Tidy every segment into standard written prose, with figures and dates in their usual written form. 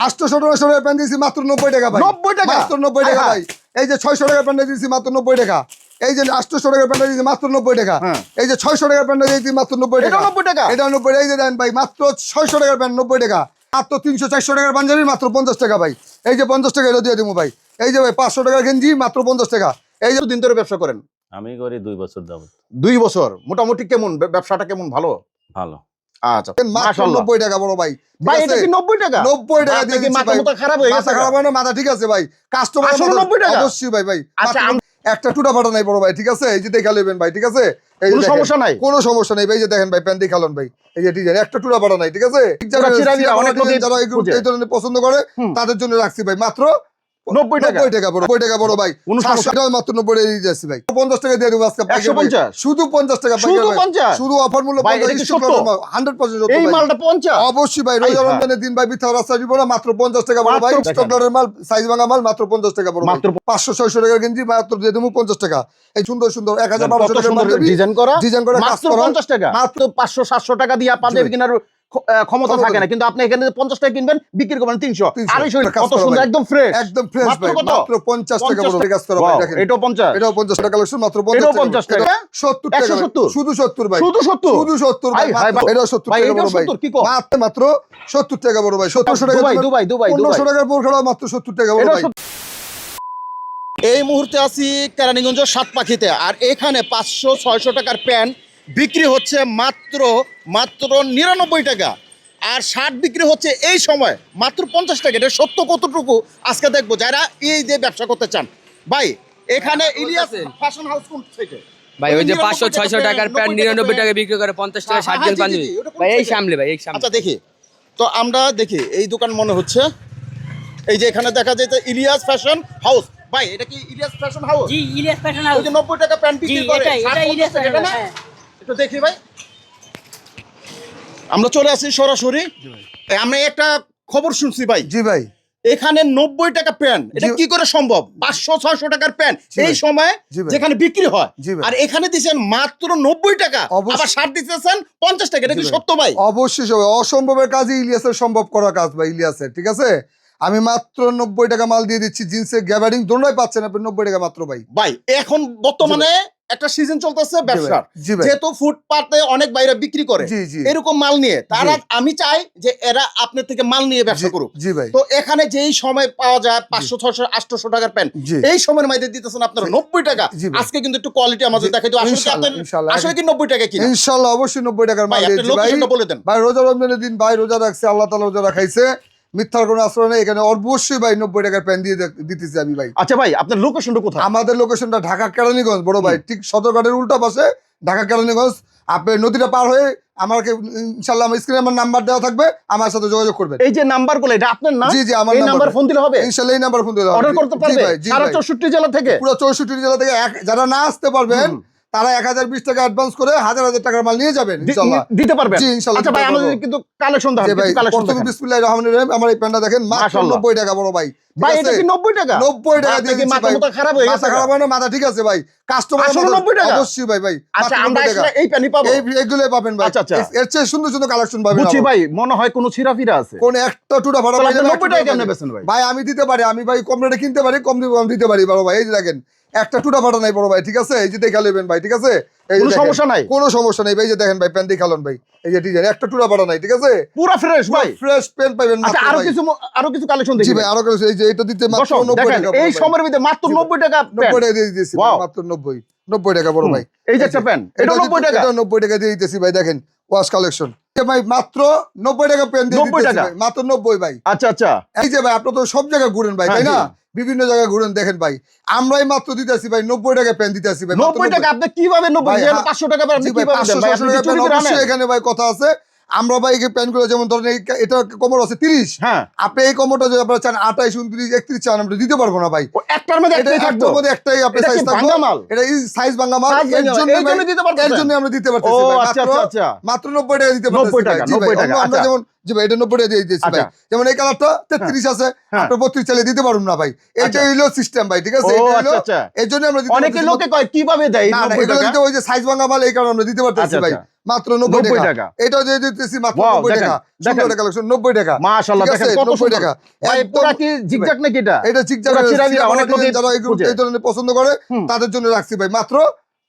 800 টাকা টাকার প্যান্ট দিয়েছি মাত্র 90 টাকা ভাই। 90 টাকা মাত্র 90 টাকা ভাই। এই যে 600 টাকার প্যান্ট দিয়েছি মাত্র 90 টাকা। এই যে 800 টাকার প্যান্ট দিয়েছি মাত্র 90 টাকা। এই যে 600 টাকার প্যান্ট দিয়েছি মাত্র 90 টাকা। এটা 90 টাকা। এটা 90। এই যে দেন ভাই মাত্র 600 টাকার প্যান্ট 90 টাকা। মাত্র 300 400 টাকার পাঞ্জাবি মাত্র 50 টাকা ভাই। এই যে 50 টাকা এটা দিয়ে দেবো ভাই। এই যে ভাই 500 টাকার গেঞ্জি মাত্র 50 টাকা। এই যে দিন ধরে ব্যবসা করেন? আমি করি 2 বছর যাবত। 2 বছর। মোটামুটি কেমন ব্যবসাটা কেমন? ভালো? ভালো। আচ্ছা, মাত্র 90 টাকা বড় ভাই। ভাই এটা কি 90 টাকা? 90 টাকা দিয়ে দিচ্ছি ভাই। মাথা খারাপ হয়ে গেছে? মাথা খারাপ হয় না, মাথা ঠিক আছে ভাই। কাস্টমার আসলে 90 টাকা? অবশ্যই ভাই ভাই। আচ্ছা, একটা টুটা ফাটা নাই বড় ভাই, ঠিক আছে? এই যে দেখা নেবেন ভাই, ঠিক আছে? কোনো সমস্যা নাই? কোনো সমস্যা নাই ভাই। এই যে দেখেন ভাই প্যান্ট দেখালন ভাই। এই যে ডিজাইন একটা টুটা ফাটা নাই, ঠিক আছে? যারা এই ধরনের পছন্দ করে তাদের জন্য রাখছি ভাই মাত্র 90 টাকা। 90 টাকা বড়, 90 টাকা বড় ভাই। 700 টাকা মাত্র 90 টাকা দিয়ে যাচ্ছি ভাই। 50 টাকা দিয়ে দেবো আজকে। 150? শুধু 50 টাকা ভাই। শুধু 50? শুধু অফার মূল্য ভাই এটা কি 50। সত্য? 100% সত্য এই ভাই। মালটা 50? অবশ্যই ভাই। রোজা রমজানের দিন ভাই মিথ্যা রাস্তা দিব না। মাত্র 50 টাকা বড় ভাই। স্টকলারের মাল, সাইজ ভাঙা মাল মাত্র 50 টাকা বড় ভাই। 500 600 টাকার গেঞ্জি মাত্র দিয়ে দেবো 50 টাকা। এই সুন্দর সুন্দর 1000 1200 টাকার পাঞ্জাবি ডিজাইন করা মাত্র 50 টাকা। মাত্র 500 700 টাকা দিয়ে পাঞ্জাবি কেনার ক্ষমতা থাকে না, কিন্তু আপনি এখানে 50 টাকা কিনবেন, বিক্রি করবেন 300। আরে কত সুন্দর, একদম ফ্রেশ। একদম ফ্রেশ ভাই। মাত্র 50 টাকা বড় কাজ করা ভাই। দেখেন এটাও 50? এটাও 50 টাকা কালেকশন মাত্র 50 এটাও টাকা। 50 টাকা। 70 টাকা। 170? শুধু 70 ভাই। শুধু 70? শুধু 70 ভাই। এটাও 70 ভাই টাকা এটাও বড় ভাই। 70? কি কো? মাত্র 70 টাকা বড় ভাই। 1700 টাকা। দুবাই 1500 টাকার বোরখা মাত্র 70 টাকা বড় ভাই। এই মুহূর্তে আছি কেরানীগঞ্জ সাতপাখিতে, আর এখানে 500 600 টাকার প্যান্ট বিক্রি হচ্ছে মাত্র 99 টাকা, আর শার্ট বিক্রি হচ্ছে এই সময় মাত্র 50 টাকা। এটা সত্য কতটুকু আজকে দেখবো, যারা এই যে ব্যবসা করতে চান। ভাই এখানে ইলিয়াস ফ্যাশন হাউস কোন সাইডে? ভাই ওই যে 500 600 টাকার প্যান্ট 99 টাকা বিক্রি করে, 50 টাকা 60 জন পাঞ্জাবি ভাই। এই সামনে ভাই, এই সামনে। আচ্ছা দেখি তো, আমরা দেখি এই দোকান মনে হচ্ছে। এই যে এখানে দেখা যায় যে ইলিয়াস ফ্যাশন হাউস। ভাই এটা কি ইলিয়াস ফ্যাশন হাউস? জি, ইলিয়াস ফ্যাশন হাউস। ওই যে 90 টাকা প্যান্ট বিক্রি করে, এটা ইলিয়াস ফ্যাশন হাউস। হ্যাঁ, একটু দেখি ভাই। আমরা চলে আসি সরাসরি। আমরা একটা খবর শুনছি ভাই। জি ভাই। এখানে 90 টাকা প্যান্ট, এটা কি করে সম্ভব? 500 600 টাকার প্যান্ট এই সময় যেখানে বিক্রি হয়, আর এখানে দিচ্ছেন মাত্র 90 টাকা। আবার শার্ট দিচ্ছেন 50 টাকা। এটা কি সত্য ভাই? অবশ্যই সবাই। অসম্ভবের কাজই ইলিয়াসের সম্ভব করা কাজ ভাই ইলিয়াসের, ঠিক আছে? আমি মাত্র 90 টাকা মাল দিয়ে দিচ্ছি। জিন্সের গ্যাবারিং দোনোই পাচ্ছেন আপনি 90 টাকা মাত্র ভাই। ভাই এখন বর্তমানে একটা সিজন চলতেছে ব্যবসার, যেহেতু ফুটপাতে অনেক বাইরে বিক্রি করে এরকম মাল নিয়ে, তারা আমি চাই যে এরা আপনার থেকে মাল নিয়ে ব্যবসা করুক। তো এখানে যেই সময় পাওয়া যায় 500 600 800 টাকার প্যান্ট, এই সময়ের মধ্যে দিতেছেন আপনারা 90 টাকা। আজকে কিন্তু একটু কোয়ালিটি আমাদের দেখাই তো। আসলে কি 90 টাকা কি? ইনশাআল্লাহ অবশ্যই 90 টাকার মাল দিয়েছি ভাই। বলে দেন ভাই। রোজা রমজানের দিন ভাই রোজা রাখছে, আল্লাহ তাআলা রোজা রাখাইছে। মিথ্যার কোনো আশ্রয় নেই এখানে। অবশ্যই ভাই 90 টাকার প্যান্ট দিয়ে দিতেছি আমি ভাই। আচ্ছা ভাই, আপনার লোকেশনটা কোথায়? আমাদের লোকেশনটা ঢাকা কেরানীগঞ্জ বড় ভাই, ঠিক সদরঘাটের উল্টা পাশে ঢাকা কেরানীগঞ্জ। আপনি নদীটা পার হয়ে আমাকে ইনশাআল্লাহ আমার স্ক্রিনে আমার নাম্বার দেওয়া থাকবে, আমার সাথে যোগাযোগ করবেন। এই যে নাম্বারগুলো এটা আপনার না? জি জি আমার নাম্বার ফোন দিলে হবে? ইনশাআল্লাহ এই নাম্বার ফোন দিলে অর্ডার করতে পারবে সারা 64 জেলা থেকে? পুরো 64 জেলা থেকে। যারা না আসতে পারবেন তারা 1020 টাকা অ্যাডভান্স করে 1000 টাকার মাল নিয়ে যাবেন ইনশাআল্লাহ। দিতে পারবেন? জি ইনশাআল্লাহ। আচ্ছা ভাই আমাদের কিন্তু কালেকশন দেখান, কিছু কালেকশন দেখান। বিসমিল্লাহির রহমানির রহিম। আমার এই প্যান্টটা দেখেন মাত্র 90 টাকা বড় ভাই। ভাই এটা কি 90 টাকা? 90 টাকা দিয়ে দিচ্ছি ভাই। মাথা খারাপ হয়ে গেছে? মাথা খারাপ হয় না, মাথা ঠিক আছে ভাই। কাস্টমার 90 টাকা? অবশ্যই ভাই ভাই। আচ্ছা আমরা আসলে এই প্যান্টই পাবো? এইগুলোই পাবেন ভাই। আচ্ছা এর চেয়ে সুন্দর সুন্দর কালেকশন পাবেন। বুঝছি ভাই, মনে হয় কোনো ছিড়াফিরা আছে। কোন একটা টুটা ভাড়া পাই না। 90 টাকা কেন বেচেন ভাই? ভাই আমি দিতে পারি, আমি ভাই কম রেটে কিনতে পারি, কম দিতে পারি বড় ভাই। এই যে দেখেন একটা টুটা ফাটা নাই বড় ভাই, ঠিক আছে? এই যে দেখা নেবেন ভাই, ঠিক আছে? কোনো সমস্যা নাই? কোনো সমস্যা নাই ভাই। এই যে দেখেন ভাই প্যান্ট দেখালন ভাই। এই যে ডিজাইন একটা টুটা ফাটা নাই, ঠিক আছে? পুরো ফ্রেশ ভাই, ফ্রেশ প্যান্ট পাবেন মাত্র। আচ্ছা আরো কিছু কালেকশন দেখি। জি ভাই আরো কিছু। এই যে এটা দিতে মাত্র 90 টাকা। এই সময়ের মধ্যে মাত্র 90 টাকা 90 টাকা দিয়ে দিতেছি মাত্র 90 টাকা বড় ভাই। এই যে একটা প্যান্ট এটা 90 টাকা। এটা 90 টাকা দিয়ে দিতেছি ভাই। দেখেন ওয়াশ কালেকশন ভাই মাত্র 90 টাকা প্যান্ট দিয়ে দিতেছি ভাই মাত্র 90 ভাই। আচ্ছা আচ্ছা। এই যে ভাই আপনি তো সব জায়গায় ঘুরেন ভাই, তাই না? বিভিন্ন জায়গায় ঘুরেন, দেখেন ভাই আমরাই মাত্র দিতেছি ভাই 90 টাকা প্যান্ট দিতেছি ভাই। 90 টাকা আপনি কিভাবে 90 500 টাকা আপনি কিভাবে দেন ভাই? 500 টাকা অবশ্যই এখানে ভাই কথা আছে। আমরা ভাই এই প্যান্টগুলো যেমন ধরেন এটা কোমর আছে 30, হ্যাঁ আপনি এই কোমরটা যদি আপনারা চান 28 29 31 চান আমরা দিতে পারবো না ভাই। একটার মধ্যে একটাই থাকবে, একটার মধ্যে একটাই আপনি সাইজ থাকবে। এটা সাইজ ভাঙা মাল, এর জন্য দিতে পারতেছি। এর জন্য আমরা দিতে পারতেছি ভাই। মাত্র 90 টাকা দিতে পারতেছি ভাই। জি ভাই। আমরা যেমন জি ভাই এটা 90 টাকা দিয়ে দিয়েছি ভাই। আচ্ছা। যেমন এই কালারটা 33 আছে, হ্যাঁ। আপনি 32 চাইলে দিতে পারুন না ভাই। এটা আচ্ছা। হইলো সিস্টেম ভাই, ঠিক আছে? ও, এটা হইলো আচ্ছা, আচ্ছা। এজন্য আমরা দিতে অনেকে পারতেছি লোকে কয় কিভাবে দেয় না না 90 এগুলো টাকা? দিতে ওই যে সাইজ ভাঙা মাল, এই কারণে আমরা দিতে পারতেছি আচ্ছা, ভাই আচ্ছা। মাত্র 90 90 টাকা। টাকা। এটাও দিয়ে দিতেছি মাত্র Wow, 90 টাকা। দেখেন, সুন্দর দেখেন। কালেকশন 90 টাকা। মাশাআল্লাহ, ঠিক দেখেন আছে, কত 90 সুন্দর। টাকা। ভাই একদম পুরা কি জিগজ্যাগ নাকি এটা? এটা চিকজাক পুরা চিরামিরা, অনেক লোকে যারা খুঁজে। এই ধরনের পছন্দ করে হুম। তাদের জন্য রাখছি ভাই মাত্র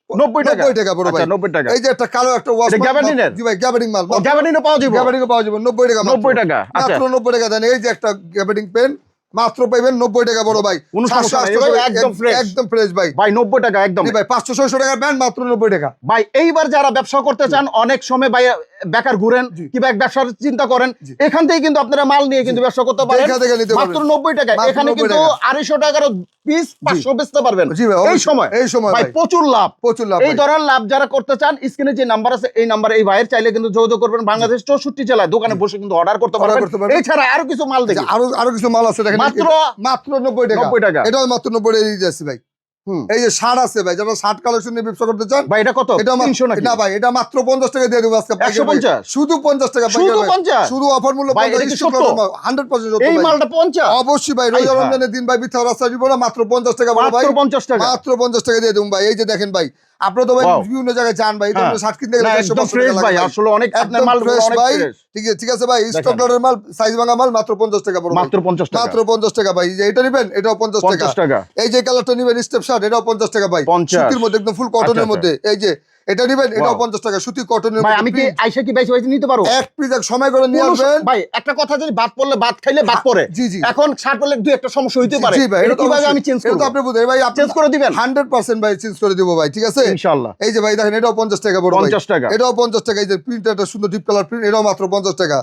90 টাকা। 90 টাকা বড় ভাই। আচ্ছা, 90 টাকা। এই যে একটা কালো একটা ওয়াশ এটা গ্যাবার্ডিনের? জি ভাই গ্যাবার্ডিং মাল। ও, গ্যাবার্ডিনও পাওয়া যাবে? গ্যাবার্ডিং পাওয়া যাবে 90 টাকা মাত্র। 90 টাকা, আচ্ছা। মাত্র 90 টাকা দেন। এই যে একটা গ্যাবার্ডিং পেন মাত্র পাইবেন 90 টাকা বড় ভাই। কোনো সমস্যা নাই, ভাই, একদম fresh। একদম ফ্রেশ ভাই। ভাই 90 টাকা একদম। জি ভাই 500-600 টাকার প্যান্ট মাত্র 90 টাকা। ভাই এইবার যারা ব্যবসা করতে চান, অনেক সময় ভাই বেকার ঘুরেন জি। কিংবা এক ব্যবসার চিন্তা করেন, জি। এখান থেকে কিন্তু আপনারা মাল নিয়ে কিন্তু ব্যবসা করতে পারেন দেখা দেখে নিতে মাত্র পারবেন। 90 টাকা। মাত্র এখানে 90 কিন্তু টাকা। 250 টাকার পিস 500 বেচতে পারবেন জি ভাই, এই অবশ্যই। সময়। এই সময় ভাই ভাই। প্রচুর লাভ। প্রচুর লাভ এই ভাই। ধরনের লাভ যারা করতে চান, স্ক্রিনে যে নাম্বার আছে এই নাম্বারে এই ভাইয়ের চাইলে কিন্তু যোগাযোগ করবেন। বাংলাদেশ 64 জেলায় দোকানে বসে কিন্তু অর্ডার করতে Order করতে পারবেন। পারবেন। এছাড়া আরো কিছু মাল দেখি। আরো কিছু মাল আছে দেখেন। মাত্র- মাত্র 90 টাকা। 90 টাকা। এটাও মাত্র 90 টাকা দিয়ে যাচ্ছি ভাই। হুম। এই যে শার্ট আছে ভাই, যারা শার্ট কালেকশন নিয়ে ব্যবসা করতে চান, ভাই এটা কত? এটা 300 নাকি? না ভাই এটা মাত্র 50 টাকা দিয়ে দেবো আজকে পাইকারি ভাই। 150? শুধু 50 টাকা শুধু পাইকারি ভাই। 50? শুধু অফার মূল্য ভাই, 50 এটা কি স্টক সত্য? লটের মাল, 100% সত্য এই ভাই। মালটা 50? অবশ্যই ভাই, রোজা আই, রমজানের দিন ভাই মিথ্যা রাস্তা দিব না, মাত্র 50 টাকা বড় ভাই। মাত্র 50 টাকা। মাত্র 50 টাকা দিয়ে দেবো ভাই। এই যে দেখেন ভাই, আপনারা তো ভাই Wow. বিভিন্ন জায়গায় যান ভাই, এই হ্যাঁ। ধরনের শার্ট কিনতে গেলে না, 400 একদম 500 ফ্রেশ টাকা লাগে ভাই, ভাই। আসলে অনেক আপনার একদম মালগুলো ফ্রেশ অনেক ভাই। ফ্রেশ। ঠিক আছে ভাই, দেখেন। স্টক লটের মাল, সাইজ ভাঙা মাল মাত্র 50 টাকা বড় ভাই। মাত্র 50 টাকা। মাত্র 50 টাকা ভাই। এই যে এটা নিবেন, এটাও 50 টাকা। 50 টাকা। এই যে কালারটা নিবেন স্টেপ শার্ট, এটাও 50 টাকা ভাই। 50 সুতির মধ্যে একদম ফুল কটনের আচ্ছা, মধ্যে। এই যে এটা নিবেন, এটাও Wow. 50 টাকা, সুতি কটনের ভাই মধ্যে। আমি কি print। আইসা কি বাইসে বাইসে নিতে পারবো? এক পিস এক সময় করে নিয়ে কোনো আসবেন। ভাই একটা কথা, যদি বাদ পড়লে বাদ খাইলে বাদ পড়ে। জি, জি। এখন শার্ট পরলে দুই একটা সমস্যা হইতে পারে। জি ভাই, এটা এটা তো কিভাবে অবশ্যই। আমি চেঞ্জ এটা করব? তো আপনি বুঝেন ভাই, আপনি চেঞ্জ করে দিবেন 100% ভাই চেঞ্জ করে দিব ভাই, ঠিক আছে? ইনশাআল্লাহ। এই যে ভাই দেখেন, এটাও 50 টাকা বড় ভাই। 50 টাকা। এটাও 50 টাকা। এই যে প্রিন্ট, একটা সুন্দর ডিপ কালার প্রিন্ট, এটাও মাত্র 50 টাকা।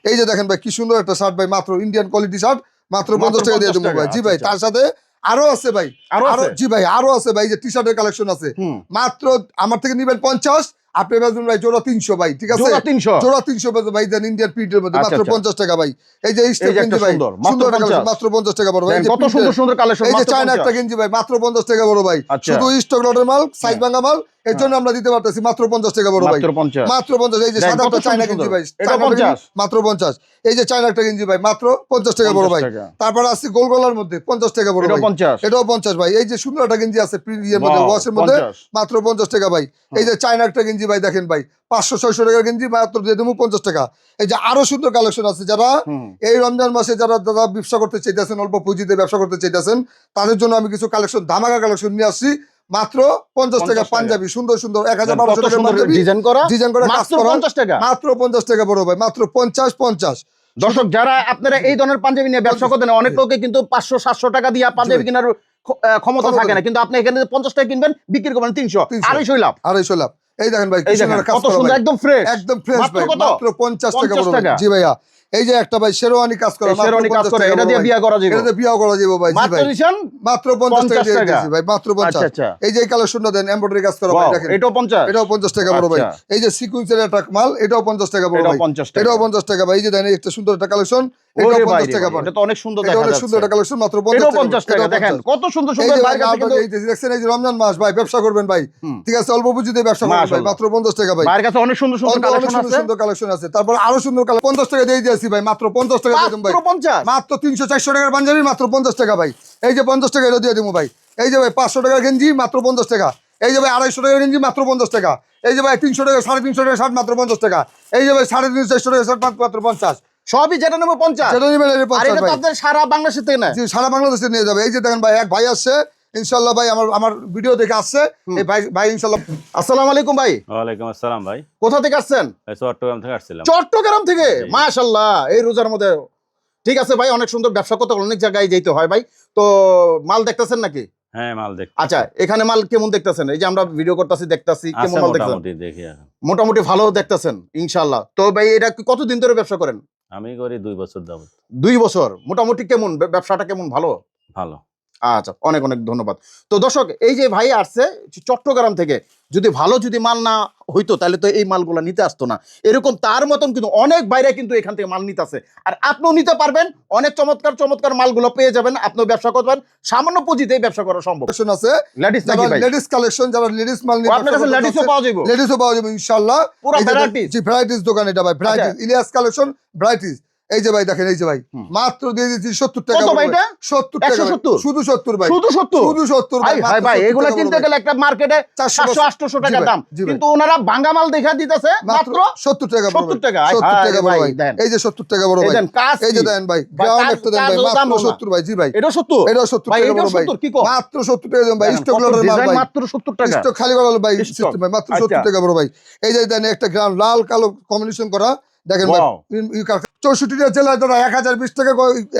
এই যে দেখেন ভাই কি সুন্দর একটা শার্ট ভাই, মাত্র ইন্ডিয়ান কোয়ালিটি শার্ট, মাত্র 50 টাকা দিয়ে দেবো 50 ভাই। জি টাকা, ভাই, আচ্ছা, তার সাথে আরো আছে ভাই। আরো আছে? জি ভাই, আরো আছে ভাই। এই যে টি শার্টের কালেকশন আছে, হুম। মাত্র আমার থেকে নিবেন 50, আপনি বেচবেন ভাই জোড়া 300 ভাই, ঠিক আছে? জোড়া 300? জোড়া 300 বেচবেন ভাই, দেন ইন্ডিয়ান প্রিন্টের মধ্যে আচ্ছা, মাত্র আচ্ছা। 50 টাকা ভাই। এই যে স্টেপ এই যে গেঞ্জি একটা ভাই, সুন্দর, মাত্র সুন্দর একটা 50 collection, মাত্র 50 টাকা বড় ভাই। এই দেখেন যে কত print সুন্দর এর- সুন্দর কালেকশন। এই যে মাত্র চায়না 50 একটা গেঞ্জি ভাই, মাত্র 50 টাকা বড় ভাই। আচ্ছা। শুধু স্টক লটের মাল, সাইজ ভাঙা মাল, এর জন্য আমরা দিতে পারতেছি মাত্র 50 টাকা বড় ভাই। মাত্র 50। মাত্র 50। এই যে দেখেন সাদা কত একটা চায়না সুন্দর গেঞ্জি ভাই, সুন্দর। এটা চায়না গেঞ্জি 50? মাত্র 50। এই যে চায়না একটা গেঞ্জি ভাই, মাত্র 50 টাকা বড় 50 ভাই। টাকা। তারপর আছে গোল গলার মধ্যে 50 টাকা বড় এটাও ভাই। 50? এটাও 50 ভাই। এই যে সুন্দর একটা গেঞ্জি আছে ইয়ের মধ্যে, Wow, ওয়াশের মধ্যে, 50 মাত্র 50 টাকা ভাই। এই যে চায়না একটা গেঞ্জি ভাই দেখেন ভাই, 500-600 টাকার গেঞ্জি মাত্র দিয়ে দেবো 50 টাকা। এই যে আরো সুন্দর কালেকশন আছে, যারা হুম। এই রমজান মাসে যারা যারা ব্যবসা করতে চাইতেছেন, অল্প পুঁজিতে ব্যবসা করতে চাইতেছেন, তাদের জন্য আমি কিছু কালেকশন, ধামাকা কালেকশন নিয়ে আসছি। মাত্র 50 টাকা 50 পাঞ্জাবি, সুন্দর সুন্দর কত 1000-1200 টাকার সুন্দর পাঞ্জাবি, ডিজাইন করা, ডিজাইন করে কাজ মাত্র করা, 50 টাকা। মাত্র 50 টাকা বড় ভাই, মাত্র 50। দর্শক যারা আপনারা এই ধরনের পাঞ্জাবি নিয়ে ব্যবসা করতেন, অনেক লোকে কিন্তু 500-700 টাকা দিয়ে পাঞ্জাবি কেনার ক্ষমতা থাকে না, কিন্তু আপনি এখানে 50 টাকা কিনবেন, বিক্রি করবেন 300, 250 লাভ। 250 লাভ। এই দেখেন ভাই, এই দেখেন কাজ কত করা সুন্দর, ভাই। একদম ফ্রেশ। একদম ফ্রেশ মাত্র ভাই, কত? মাত্র 50 টাকা 50 বড় ভাই। টাকা। জি ভাইয়া, এই যে একটা ভাই শেরওয়ানি কাজ করা, এই শেরওয়ানি কাজ 50 করে, টাকা এটা বড় দিয়ে ভাই। বিয়ে করা যাবে। এটা দিয়ে বিয়ে করা যাবে ভাই। জি মাত্র ভাই, দিছেন মাত্র 50 টাকা 50 দিয়ে টাকা। দিয়েছি ভাই, মাত্র 50। আচ্ছা, আচ্ছা। এই যে এই কালেকশনটা দেন, এমব্রয়ডারি কাজ করা ভাই, Wow, দেখেন এটাও 50? এটাও 50 টাকা বড় ভাই। আচ্ছা। এই যে সিকোয়েন্সের একটা মাল, এটাও 50 টাকা বড় এটাও ভাই। 50 টাকা। এটাও 50 টাকা ভাই। এই যে দেন একটা সুন্দর একটা কালেকশন, এটাও ওরে 50 ভাই টাকা রে, ভাই। এটা তো অনেক সুন্দর এটা দেখা অনেক যাচ্ছে। সুন্দর একটা কালেকশন, মাত্র 50 এটাও টাকা। 50 টাকা। এটাও দেখেন 50 কত সুন্দর এই সুন্দর যে বাইরে ভাই, কাছে কিন্তু, এই যে দেখছেন, এই যে রমজান মাস ভাই, ব্যবসা করবেন ভাই, ঠিক আছে? অল্প পুঁজিতে ব্যবসা করবেন ভাই, মাশাআল্লাহ। মাত্র 50 টাকা ভাই। বাইরের কাছে অনেক সুন্দর সুন্দর অনেক কালেকশন সুন্দর আছে। সুন্দর কালেকশন আছে। তারপর আরো সুন্দর 50 টাকা দিয়ে দিয়েছি ভাই, মাত্র 50 টাকা দিয়ে দেবো ভাই। মাত্র 50? মাত্র 300-400 টাকার পাঞ্জাবি, মাত্র 50 টাকা ভাই। এই যে 50 টাকা এটা দিয়ে দেবো ভাই। এই যে ভাই 500 টাকার গেঞ্জি, মাত্র 50 টাকা। এই যে ভাই 250 টাকার গেঞ্জি, মাত্র 50 টাকা। এই যে ভাই 300 টাকা, 350 টাকা শার্ট, মাত্র 50 টাকা। এই যে ভাই 350-400 টাকা শার্ট, মাত্র 50। সবই যেটা নেবো 50। যেটা নিবেন এটা আর 50 এটা তো ভাই। আপনার সারা বাংলাদেশ থেকে নেয়। জি, সারা বাংলাদেশে নিয়ে যাবে। এই যে দেখেন ভাই, এক ভাই আসছে ইনশাল্লাহ ভাই, আমার ভিডিও দেখে আসছে এই ভাই ইনশাল্লাহ। আসসালামু আলাইকুম ভাই, ওয়ালাইকুম আসসালাম ভাই। কোথা থেকে আসছেন? এই চট্টগ্রাম থেকে আসছিলাম। চট্টগ্রাম থেকে? জি। মাশাআল্লাহ, এই রোজার মধ্যে। ঠিক আছে ভাই, অনেক সুন্দর, ব্যবসা করতে হলে অনেক জায়গায় যেতে হয় ভাই। তো মাল দেখতেছেন নাকি? হ্যাঁ, মাল দেখ আচ্ছা, এখানে মাল কেমন দেখতেছেন? এই যে আমরা ভিডিও করতেছি, দেখতেছি আছে কেমন মাল দেখতেছেন? মোটামুটি দেখি এখন। মোটামুটি ভালো দেখতেছেন ইনশাআল্লাহ। তো ভাই এটা কতদিন ধরে ব্যবসা করেন? আমি করি 2 বছর যাবত। 2 বছর। মোটামুটি কেমন ব্যবসাটা, কেমন? ভালো? ভালো। আচ্ছা, অনেক অনেক ধন্যবাদ। তো দর্শক, এই যে ভাই আসছে চট্টগ্রাম থেকে, যদি ভালো যদি মাল না হইতো তাহলে তো এই মালগুলো নিতে আসতো না। এরকম তার মতন কিন্তু অনেক বাইরে কিন্তু এখান থেকে মাল নিতে আসে, আর আপনিও নিতে পারবেন। অনেক চমৎকার চমৎকার মালগুলো পেয়ে যাবেন, আপনিও ব্যবসা করবেন, সামান্য পুঁজিতেই ব্যবসা করা সম্ভব। কালেকশন আছে, লেডিস যারা নাকি ভাই? লেডিস কালেকশন, যারা লেডিস মাল নিয়ে আপনার কাছে লেডিসও পাওয়া যাবে? লেডিসও পাওয়া যাবে ইনশাআল্লাহ। পুরো এই যে varieties? জি, ভ্যারাইটিস দোকান এটা ভাই, ভ্যারাইটিস ইলিয়াস কালেকশন ভ্যারাইটিস। এই যে ভাই দেখেন, এই যে ভাই মাত্র দিয়ে দিচ্ছি 70 টাকা। কত ভাই এটা? 70 টাকা, 170? শুধু 70 ভাই, শুধু 70? শুধু 70 ভাই। ভাই ভাই, এগুলা কিনতে গেলে একটা মার্কেটে 400 700-800 টাকা দাম, জি ভাই। কিন্তু ওনারা ভাঙ্গা মাল দেখা দিতেছে মাত্র 70 টাকা। 70 টাকা। 70 টাকা বড় ভাই, ভাই, দেন। এই যে 70 টাকা বড় এই ভাই, দেন, কাজ এই যে কি? দেন ভাই, ভাই, গ্রাউন্ড কাজ- একটা দেন ভাই, কাজও দাম মাত্র না। 70 ভাই। জি ভাই, এটা 70? এটাও 70 ভাই, টাকা এটাও বড় ভাই, 70? কি কও? মাত্র 70 টাকা দেন ভাই। দেখেন, স্টক কত লটের মাল ডিজাইন, ভাই, মাত্র 70 টাকা। স্টক খালি করা হলো ভাই, স্টক। সিস্টেম ভাই, মাত্র আচ্ছা। 70 টাকা বড় ভাই। এই যে দেন একটা গ্রাউন্ড লাল কালো কম্বিনেশন করা, দেখেন ভাই, Wow. 64টা জেলায় যারা 1020 টাকা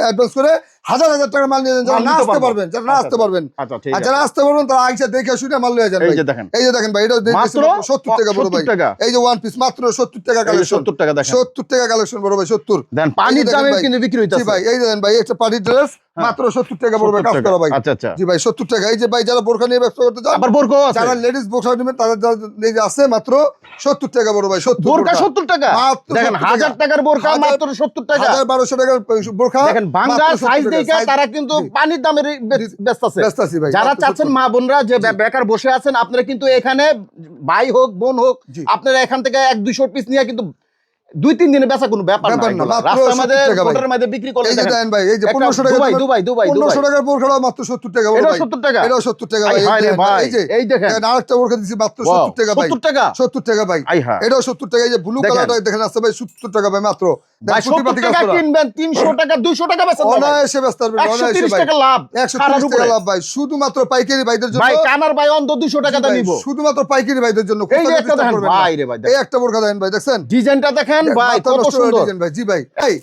অ্যাডভান্স করে হাজার হাজার টাকার মাল নিয়ে যান, যারা মাল না নিতে আসতে পারবো। পারবেন, যারা না আচ্ছা, আসতে পারবেন, আচ্ছা, ঠিক আর আছে। যারা আসতে পারবেন তারা আইসা দেখে শুনে মাল নিয়ে যান এই ভাই। যে দেখেন। এই যে দেখেন ভাই, এটা মাত্র 70 টাকা বড় ভাই। 70 টাকা। এই যে ওয়ান পিস মাত্র 70 টাকা এই যে কালেকশন, 70 টাকা দেখেন। 70 টাকা কালেকশন বড় ভাই, 70। দেন, এই পানির যে দেখেন দামে ভাই, কিন্তু বিক্রি জি হইতাছে। ভাই, এই যে দেন ভাই, একটা পার্টি ড্রেস মাত্র 70 টাকা বড় ভাই, 70 কাজ টাকা। করা ভাই। আচ্ছা, আচ্ছা। জি ভাই, 70 টাকা। এই যে ভাই, যারা বোরখা নিয়ে ব্যবসা করতে চান, আবার বোরকাও আছে? যারা লেডিস বোরখা নেবেন তাদের এই যে আছে মাত্র 70 টাকা বড় ভাই, 70 বোরকা 70 টাকা? মাত্র দেখেন, 70 1000 টাকার বোরকা হাজার- মাত্র 70 টাকা। 1200 টাকার বোরখা দেখেন, বাঙ্গা মাত্র 70 সাইজ টাকা। দেখে সাইজ- তারা কিন্তু জি। পানির দামের ব্যস্ত আছে। ব্যস্ত আছি ভাই, যারা মাত্র চাচ্ছেন 70 মা বোনরা যে বেকার বসে আছেন, আপনারা কিন্তু এখানে ভাই হোক বোন হোক, জি। আপনারা এখান থেকে 1-200 পিস নিয়ে কিন্তু 2-3 দিনে বেচা কোনো ব্যাপার না। ব্যাপার না, এগুলা মাত্র রাস্তার 70 মধ্যে টাকা ভাই। রোডের মধ্যে বিক্রি করলে এই যে দেখেন, দেন ভাই, এই যে একটা 1500 টাকা দুবাই, দুবাই, দুবাই, 1500 টাকার বোরখা মাত্র 70 টাকা বড় এটাও ভাই। 70 টাকা? এটাও 70 টাকা ভাই। আই হায় রে এই ভাই, যে এই দেখেন। আরেকটা বোরখা দিছি মাত্র Wow, 70 টাকা ভাই। 70 টাকা? 70 টাকা ভাই। আই হায়। এটাও 70 টাকা। এই যে ব্লু দেখেন। কালারটা দেখেন আছে ভাই, 70 টাকা ভাই মাত্র। ভাই, 70 টাকা কিনবেন, 300 টাকা 200 টাকা বেচেন না ভাই। অনায়াসে ব্যস্ত পারবেন, অনায়াসে 130 ভাই। টাকা লাভ। 130 সারার টাকা উপরে। লাভ ভাই, শুধুমাত্র পাইকারি ভাইদের জন্য। ভাই, কানার ভাই অন্ত 200 টাকা জি ভাই, নিব। শুধুমাত্র পাইকারি ভাইদের জন্য। এই যে কোথাও একটা disturb দেখেন করবেন না। ভাই রে ভাই, দেখেন। এই একটা বোরখা দেখেন ভাই, দেখছেন ডিজাইনটা দেখেন ভাই, মাথা কত নষ্ট করে সুন্দর। দিয়েছেন ভাই। জি ভাই, এই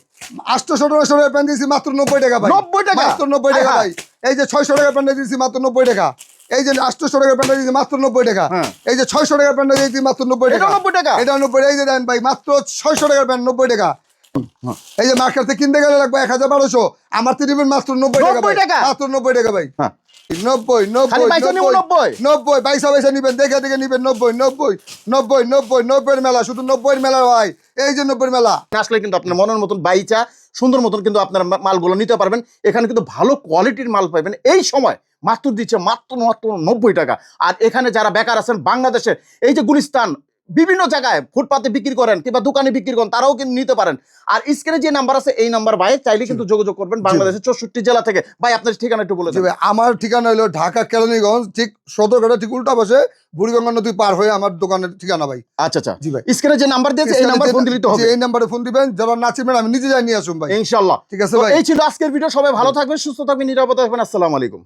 800 টাকার প্যান্ট দিয়েছি মাত্র 90 টাকা ভাই। 90 টাকা? মাত্র 90 টাকা আয় ভাই। এই যে 600 টাকার প্যান্ট দিয়েছি মাত্র 90 টাকা। এই যে 800 টাকার প্যান্ট দিয়েছি মাত্র 90 টাকা। হ্যাঁ। এই যে 600 টাকার প্যান্ট দিয়েছি মাত্র 90 টাকা। এটাও 90 টাকা? এটা 90। এই যে দেন ভাই, মাত্র 600 টাকার প্যান্ট 90 টাকা। এই যে মার্কেট থেকে কিনতে গেলে লাগবে 1200, আমার তো দিবেন মাত্র 90 টাকা 90 ভাই। টাকা? মাত্র 90 টাকা ভাই। হ্যাঁ। 90 খালি 90 পয়সা নিব 90? 90 পয়সা পয়সা নিবেন, দেখে দেখে নিবেন। 90 90 90 90 90 এর মেলা, শুধু 90 এর মেলা ভাই। এই যে 90 এর মেলা। আসলে কিন্তু আপনার মনের মতন বাইচা সুন্দর মতন কিন্তু আপনার মালগুলো নিতে পারবেন। এখানে কিন্তু ভালো কোয়ালিটির মাল পাবেন। এই সময় মাত্র দিচ্ছে মাত্র 90 টাকা। আর এখানে যারা বেকার আছেন বাংলাদেশে, এই যে গুলিস্তান বিভিন্ন জায়গায় ফুটপাতে বিক্রি করেন কিংবা দোকানে বিক্রি করেন, তারাও কিন্তু নিতে পারেন। আর স্ক্রিনে যে নাম্বার আছে, এই নাম্বার ভাই চাইলে কিন্তু যোগাযোগ করবেন বাংলাদেশের 64 জেলা থেকে। ভাই, আপনার ঠিকানা একটু বলে জি দেবেন। ভাই, আমার ঠিকানা হলো ঢাকা কেরানীগঞ্জ, ঠিক সদরঘাটা ঠিক উল্টা পাশে বুড়িগঙ্গা নদী পার হয়ে আমার দোকানের ঠিকানা ভাই। আচ্ছা আচ্ছা, জি ভাই। স্ক্রিনে যে নাম্বার দিয়েছে এই নাম্বার ফোন দিলেই তো হবে। এই নাম্বারে ফোন দিবেন, যারা না চিনবেন আমি নিজে যাই নিয়ে আসুন ভাই। ইনশাআল্লাহ। ঠিক আছে তো ভাই। এই ছিল আজকের ভিডিও। সবাই ভালো থাকবেন, সুস্থ থাকবেন, নিরাপদে থাকবেন। আসসালামু আলাইকুম।